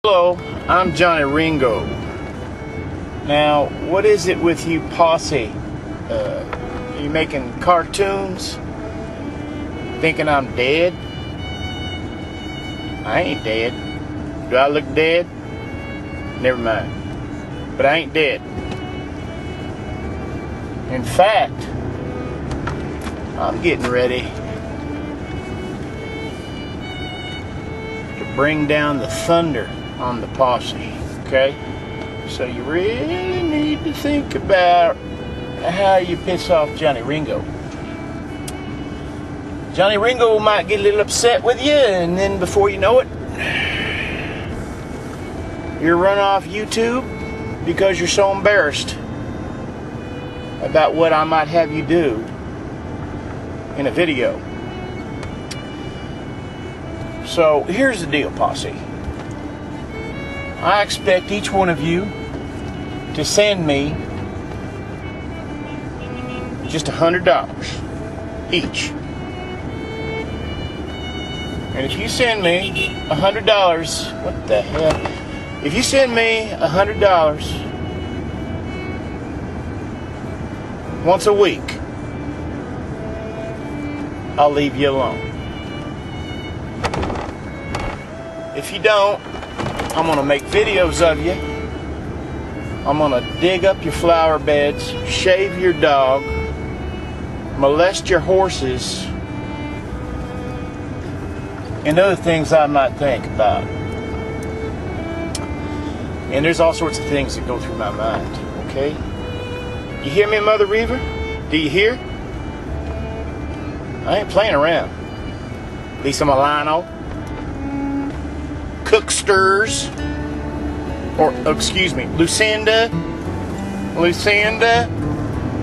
Hello, I'm Johnny Ringo. Now, what is it with you posse? Are you making cartoons? Thinking I'm dead? I ain't dead. Do I look dead? Never mind. But I ain't dead. In fact, I'm getting ready to bring down the thunder on the posse, okay? So you really need to think about how you piss off Johnny Ringo. Johnny Ringo might get a little upset with you, and then before you know it, you're run off YouTube because you're so embarrassed about what I might have you do in a video. So here's the deal, posse. I expect each one of you to send me just $100 each. And if you send me $100, what the hell? If you send me $100 once a week, I'll leave you alone. If you don't, I'm gonna make videos of you. I'm gonna dig up your flower beds, shave your dog, molest your horses, and other things I might think about. And there's all sorts of things that go through my mind, okay? You hear me, Mother Reaver? Do you hear? I ain't playing around. Lisa Milano, Cooksters, or excuse me, Lucinda.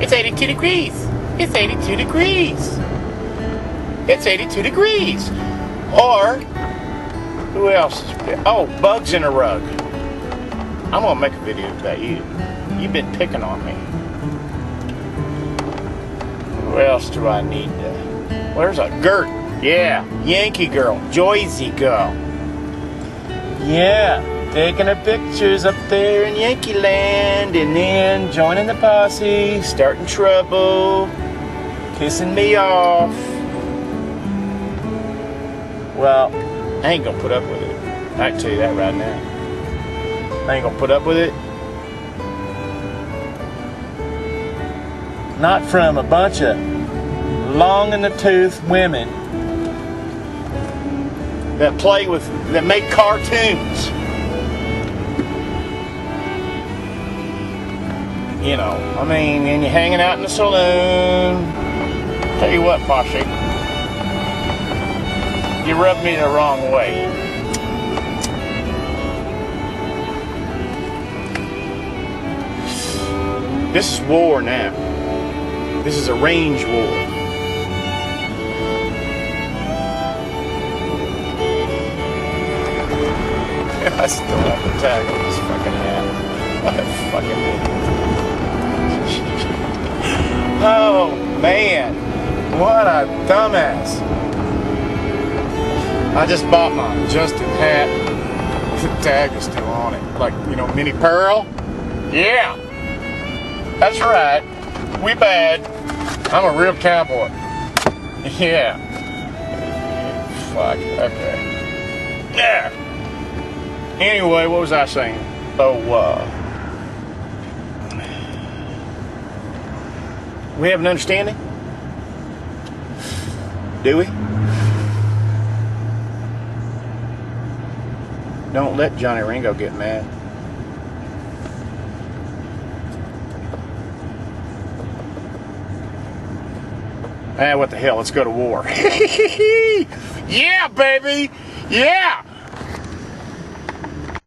It's 82 degrees. It's 82 degrees. It's 82 degrees. Or who else? Oh, Bugs in a Rug. I'm gonna make a video about you. You've been picking on me. Who else do I need to? Where's a Gert? Yeah, Yankee Girl, Joyzy Girl. Yeah, taking her pictures up there in Yankee Land, and then joining the posse, starting trouble, pissing me off. Well, I ain't gonna put up with it. I can tell you that right now. I ain't gonna put up with it. Not from a bunch of long in the tooth women that make cartoons. You know, I mean, and you're hanging out in the saloon. Tell you what, posse, you rubbed me the wrong way. This is war now. This is a range war. I still have the tag on this fucking hat. What a fucking idiot. Oh, man. What a dumbass. I just bought my Justin hat. The tag is still on it. Like, you know, Mini Pearl? Yeah. That's right. We bad. I'm a real cowboy. Yeah. Fuck. Okay. Yeah. Anyway, what was I saying? Oh, we have an understanding? Do we? Don't let Johnny Ringo get mad. Ah, what the hell? Let's go to war. Yeah, baby! Yeah!